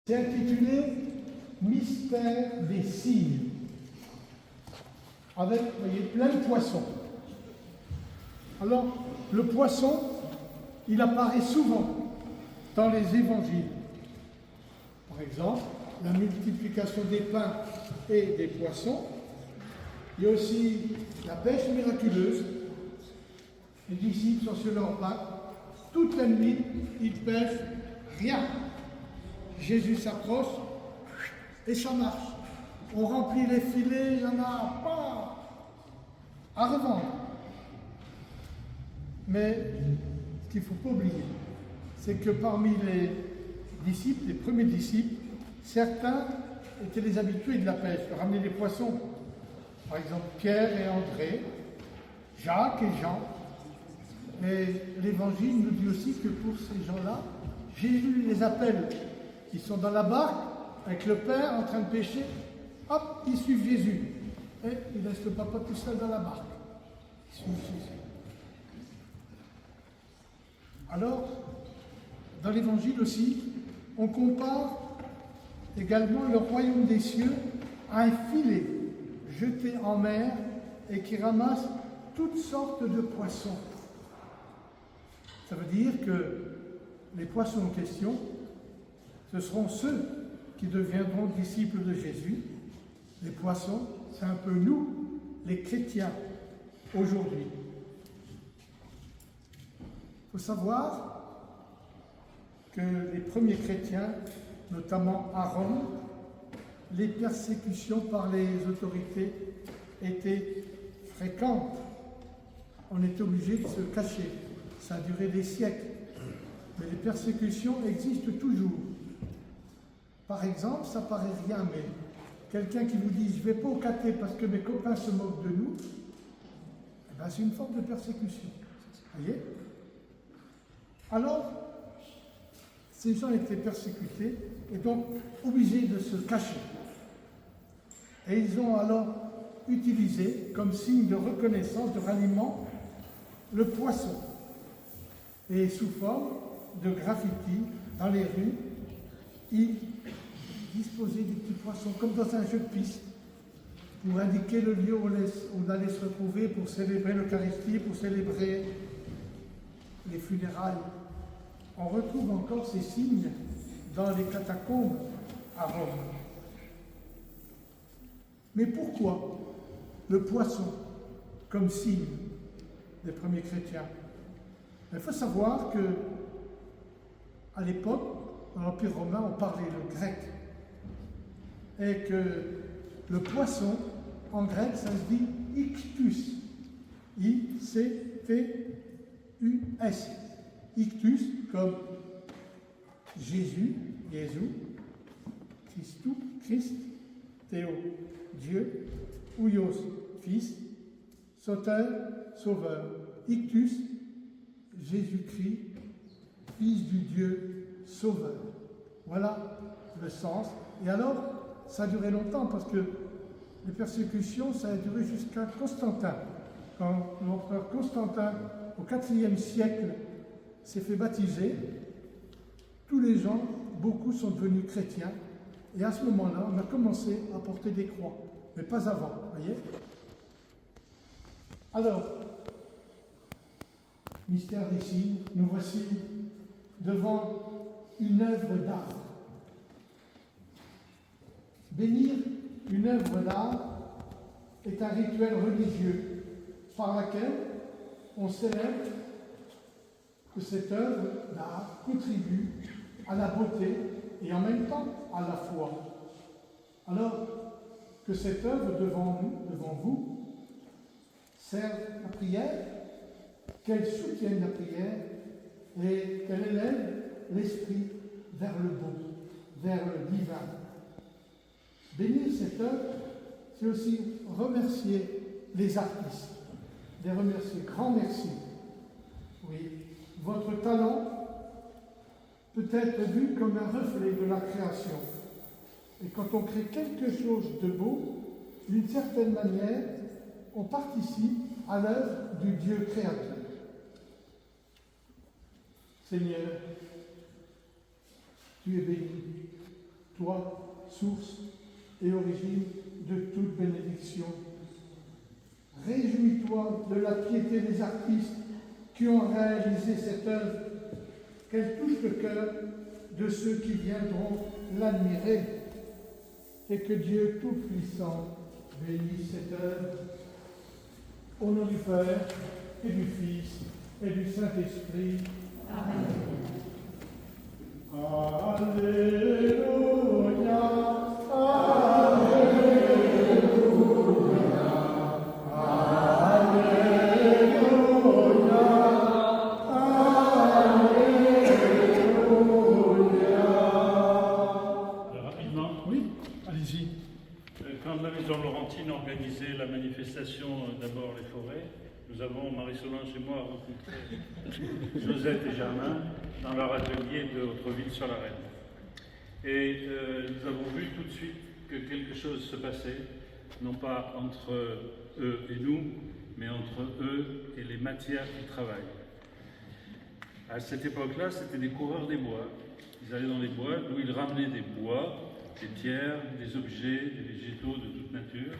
C'est intitulé Mystère des signes, avec, vous voyez, plein de poissons. Alors, le poisson, il apparaît souvent dans les évangiles. Par exemple, la multiplication des pains et des poissons. Il y a aussi la pêche miraculeuse. Les disciples sont sur leur barque. Toute la nuit, ils pêchent rien. Jésus s'approche et ça marche. On remplit les filets, il n'y en a pas à revendre. Mais ce qu'il ne faut pas oublier, c'est que parmi les disciples, les premiers disciples, certains étaient les habitués de la pêche, de ramener des poissons. Par exemple, Pierre et André, Jacques et Jean. Et l'Évangile nous dit aussi que pour ces gens-là, Jésus les appelle. Ils sont dans la barque, avec le Père, en train de pêcher. Hop, ils suivent Jésus. Et ils ne laissent le papa tout seul dans la barque. Ils suivent Jésus. Alors, dans l'Évangile aussi, on compare également le royaume des cieux à un filet jeté en mer et qui ramasse toutes sortes de poissons. Ça veut dire que les poissons en question, ce seront ceux qui deviendront disciples de Jésus. Les poissons, c'est un peu nous, les chrétiens, aujourd'hui. Il faut savoir que les premiers chrétiens, notamment à Rome, les persécutions par les autorités étaient fréquentes. On était obligé de se cacher. Ça a duré des siècles. Mais les persécutions existent toujours. Par exemple, ça paraît rien, mais quelqu'un qui vous dit « je ne vais pas au caté parce que mes copains se moquent de nous », eh ben, c'est une forme de persécution. Vous voyez ? Alors, ces gens étaient persécutés et donc obligés de se cacher. Et ils ont alors utilisé, comme signe de reconnaissance, de ralliement, le poisson. Et sous forme de graffiti dans les rues, ils disposaient des petits poissons, comme dans un jeu de piste, pour indiquer le lieu où on allait se retrouver pour célébrer l'Eucharistie, pour célébrer les funérailles. On retrouve encore ces signes dans les catacombes à Rome. Mais pourquoi le poisson comme signe des premiers chrétiens? Il faut savoir que à l'époque, dans l'Empire romain, on parlait le grec. Et que le poisson, en grec, ça se dit ictus. I-C-T-U-S. Ictus, comme Jésus, Christou, Christ, Théo, Dieu, Ouios, Fils, Sauteur, Sauveur. Ictus, Jésus-Christ, Fils du Dieu Sauveur. Voilà le sens. Et alors, ça a duré longtemps parce que les persécutions, ça a duré jusqu'à Constantin. Quand l'empereur Constantin, au IVe siècle, s'est fait baptiser, tous les gens, beaucoup sont devenus chrétiens. Et à ce moment-là, on a commencé à porter des croix. Mais pas avant, vous voyez ? Alors, mystère des signes, nous voici devant une œuvre d'art. Bénir une œuvre d'art est un rituel religieux par lequel on célèbre que cette œuvre d'art contribue à la beauté et en même temps à la foi. Alors que cette œuvre devant nous, devant vous, serve la prière, qu'elle soutienne la prière et qu'elle élève l'esprit vers le beau, vers le divin. Bénir cette œuvre, c'est aussi remercier les artistes, les remercier. Grand merci. Oui, votre talent peut être vu comme un reflet de la création. Et quand on crée quelque chose de beau, d'une certaine manière, on participe à l'œuvre du Dieu créateur. Seigneur, tu es béni. toi, source et origine de toute bénédiction. Réjouis-toi de la piété des artistes qui ont réalisé cette œuvre, qu'elle touche le cœur de ceux qui viendront l'admirer, et que Dieu Tout-Puissant bénisse cette œuvre. Au nom du Père et du Fils et du Saint-Esprit. Amen. Alléluia, Alléluia, Alléluia, Alléluia. Rapidement. Oui, allez-y. Quand la Maison Laurentine organisait la manifestation d'abord les forêts, nous avons, Marie-Solange et moi, rencontré Josette et Germain dans leur atelier de Hautreville-sur-la-Reine. Et nous avons vu tout de suite que quelque chose se passait, non pas entre eux et nous, mais entre eux et les matières qu'ils travaillent. À cette époque-là, c'était des coureurs des bois. Ils allaient dans les bois où ils ramenaient des bois, des pierres, des objets, des végétaux de toute nature.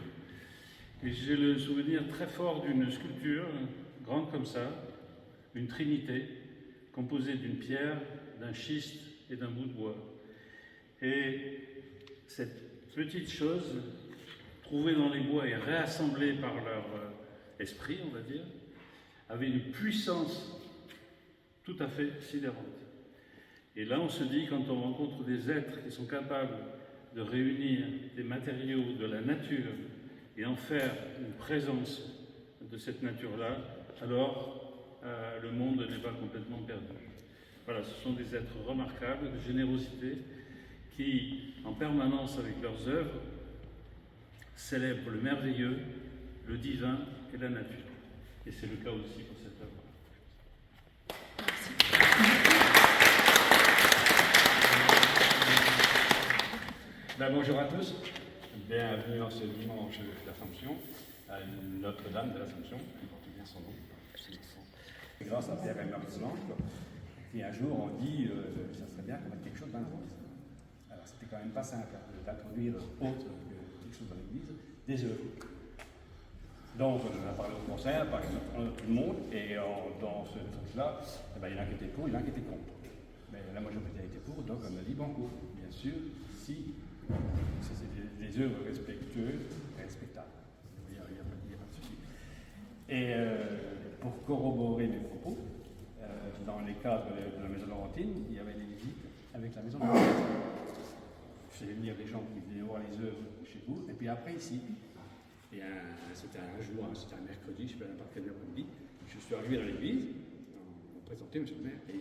Et j'ai le souvenir très fort d'une sculpture, grande comme ça, une trinité, composée d'une pierre, d'un schiste et d'un bout de bois. Et cette petite chose, trouvée dans les bois et réassemblée par leur esprit, on va dire, avait une puissance tout à fait sidérante. Et là, on se dit, quand on rencontre des êtres qui sont capables de réunir des matériaux de la nature et en faire une présence de cette nature-là, alors le monde n'est pas complètement perdu. Voilà, ce sont des êtres remarquables, de générosité, qui, en permanence avec leurs œuvres, célèbrent le merveilleux, le divin et la nature. Et c'est le cas aussi pour cette œuvre. Bonjour à tous, bienvenue en ce dimanche d'Assomption à Notre-Dame de l'Assomption, qui porte bien son nom. Grâce à Pierre et Marie-Solange, qui un jour ont dit ça serait bien qu'on mette quelque chose dans l'église. Alors c'était quand même pas simple d'introduire autre que quelque chose dans l'église, des œuvres. Donc on en a parlé au concert, par exemple, tout le monde, et dans ce truc-là, il y en a qui étaient pour, il y en a qui étaient contre. Mais la majorité était pour, donc on a dit banco, bien sûr, si c'est des œuvres respectueuses et respectables. Il n'y a pas de souci. Et pour corroborer mes propos, dans les cadres de la Maison Laurentine, il y avait des visites avec la Maison Laurentine. Je faisais venir des gens qui venaient voir les œuvres chez vous, et puis après ici. Et c'était un jour, c'était un mercredi, je ne sais pas n'importe quel mercredi, je suis arrivé dans l'église, on présentait M. le maire, et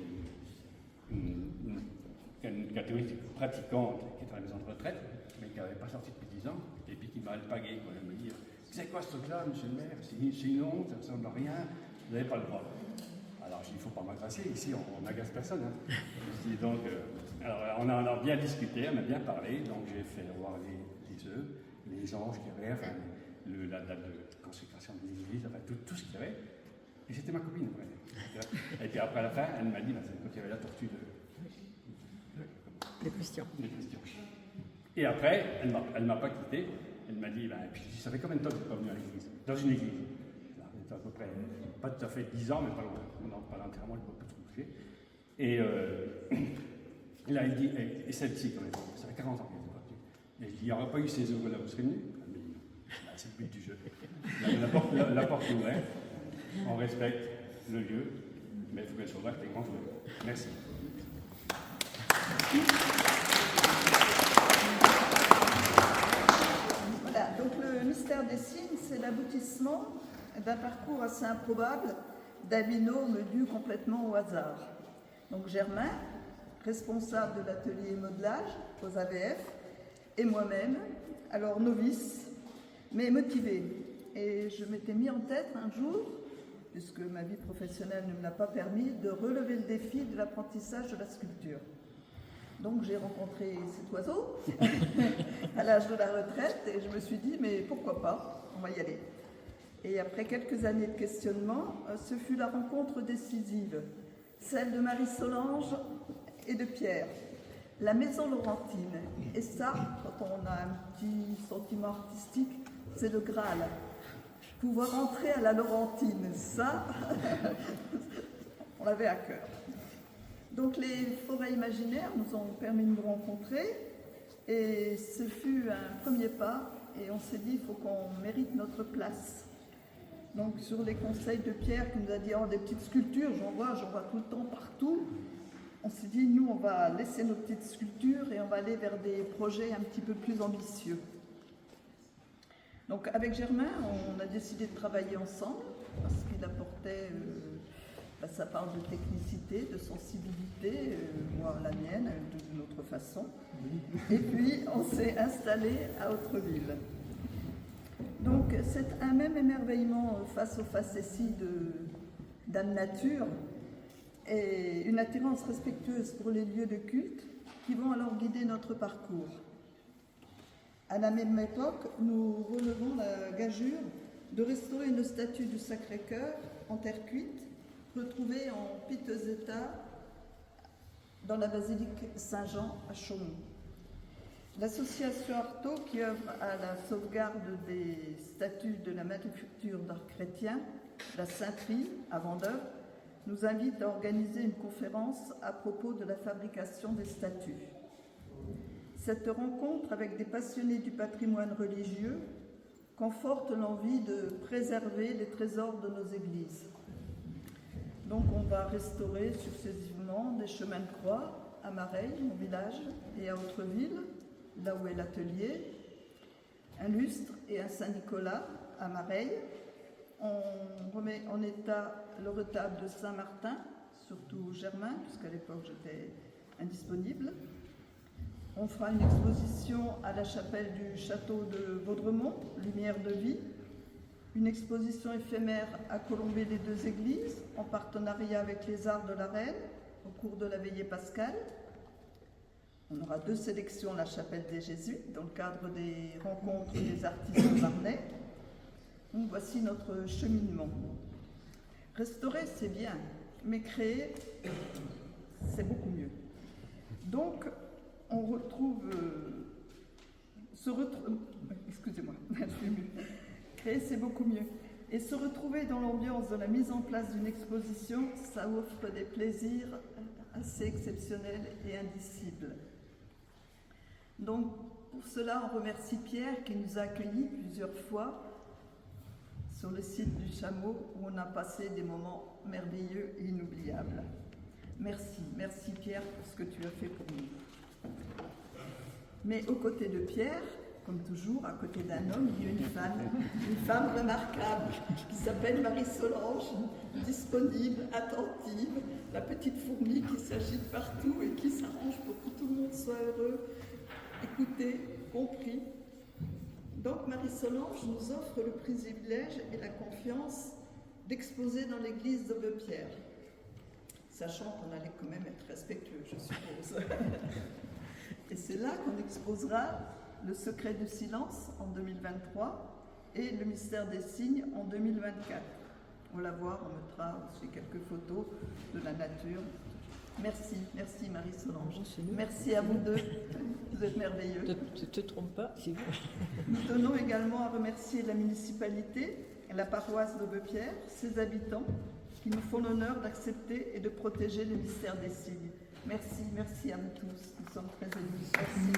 une catholique pratiquante qui était à la maison de retraite, mais qui n'avait pas sorti depuis 10 ans, et puis qui m'a alpagué. Elle me dit c'est quoi ce truc-là, monsieur le maire? C'est une honte, ça ne ressemble à rien, vous n'avez pas le droit. Alors je dis il ne faut pas m'agacer, ici on n'agace personne. Hein. Donc, alors on en a bien discuté, on a bien parlé, donc j'ai fait voir les œuvres, les anges qu'il y avait, enfin, la date de consécration de l'église, enfin tout ce qu'il y avait. Et c'était ma copine. Ouais. Et puis après à la fin, elle m'a dit c'est quand il y avait la tortue des questions. Et après, elle ne m'a pas quitté. Elle m'a dit, puis ça fait combien de temps que tu n'es pas venu à l'église? Dans une église. À peu près, pas tout à fait 10 ans, mais pas loin. Pas l'enterrement, je ne peux pas trop bouger. Et là, elle dit, et celle-ci, quand même, ça fait 40 ans qu'elle est partie. Et il n'y aurait pas eu ces œuvres-là, vous serez venus? Elle m'a dit, c'est le but du jeu. La porte est ouverte, on respecte le lieu, mais il faut qu'elle soit ouverte et grande. Merci. Voilà, donc le mystère des signes, c'est l'aboutissement d'un parcours assez improbable d'un binôme dû complètement au hasard. Donc Germain, responsable de l'atelier modelage aux AVF, et moi-même, alors novice, mais motivé. Et je m'étais mis en tête un jour, puisque ma vie professionnelle ne me l'a pas permis, de relever le défi de l'apprentissage de la sculpture. Donc j'ai rencontré cet oiseau à l'âge de la retraite et je me suis dit, mais pourquoi pas, on va y aller. Et après quelques années de questionnement, ce fut la rencontre décisive, celle de Marie-Solange et de Pierre. la maison Laurentine. Et ça, quand on a un petit sentiment artistique, c'est le Graal. Pouvoir entrer à la Laurentine, ça, on l'avait à cœur. Donc les forêts imaginaires nous ont permis de nous rencontrer et ce fut un premier pas et on s'est dit il faut qu'on mérite notre place. Donc sur les conseils de Pierre qui nous a dit oh, des petites sculptures, j'en vois tout le temps partout. On s'est dit nous on va laisser nos petites sculptures et on va aller vers des projets un petit peu plus ambitieux. Donc avec Germain, on a décidé de travailler ensemble parce qu'il apportait sa part de technicité, de sensibilité, moi la mienne, d'une autre façon. Et puis on s'est installé à Autreville. Donc c'est un même émerveillement face aux facéties d'âme nature et une attirance respectueuse pour les lieux de culte qui vont alors guider notre parcours. À la même époque, nous relevons la gageure de restaurer une statue du Sacré-Cœur en terre cuite, retrouvée en piteux état dans la basilique Saint-Jean à Chaumont. L'association Artaud, qui œuvre à la sauvegarde des statues de la manufacture d'art chrétien, la Sainterie, à Vendœuvre, nous invite à organiser une conférence à propos de la fabrication des statues. Cette rencontre avec des passionnés du patrimoine religieux conforte l'envie de préserver les trésors de nos églises. Donc on va restaurer successivement des chemins de croix à Mareil, mon village, et à Autreville, là où est l'atelier, un lustre et un Saint-Nicolas à Mareil. On remet en état le retable de Saint-Martin, surtout Germain, puisqu'à l'époque j'étais indisponible. On fera une exposition à la chapelle du château de Vaudremont, Lumière de vie. Une exposition éphémère à Colombey les deux églises, en partenariat avec les Arts de la Reine, au cours de la veillée pascale. On aura 2 sélections à la chapelle des Jésuites, dans le cadre des rencontres des artistes marnais. Donc voici notre cheminement. Restaurer, c'est bien, mais créer, c'est beaucoup mieux. Donc, on retrouve, excusez-moi, créer c'est beaucoup mieux. Et se retrouver dans l'ambiance de la mise en place d'une exposition, ça offre des plaisirs assez exceptionnels et indicibles. Donc pour cela, on remercie Pierre qui nous a accueillis plusieurs fois sur le site du Chameau où on a passé des moments merveilleux et inoubliables. Merci, merci Pierre pour ce que tu as fait pour nous. Mais aux côtés de Pierre, comme toujours, à côté d'un homme, il y a une femme remarquable qui s'appelle Marie-Solange, disponible, attentive, la petite fourmi qui s'agite partout et qui s'arrange pour que tout le monde soit heureux, écouté, compris. Donc Marie-Solange nous offre le privilège et la confiance d'exposer dans l'église d'Aubepierre, sachant qu'on allait quand même être respectueux, je suppose. Et c'est là qu'on exposera le secret du silence en 2023 et le mystère des signes en 2024. On la voit, on mettra aussi quelques photos de la nature. Merci, merci Marie-Solange. Merci à vous deux, vous êtes merveilleux. Ne te trompe pas, si vous... Nous tenons également à remercier la municipalité, la paroisse d'Aubepierre, ses habitants, qui nous font l'honneur d'accepter et de protéger le mystère des signes. Merci, merci à vous tous. Nous sommes très émus. Merci.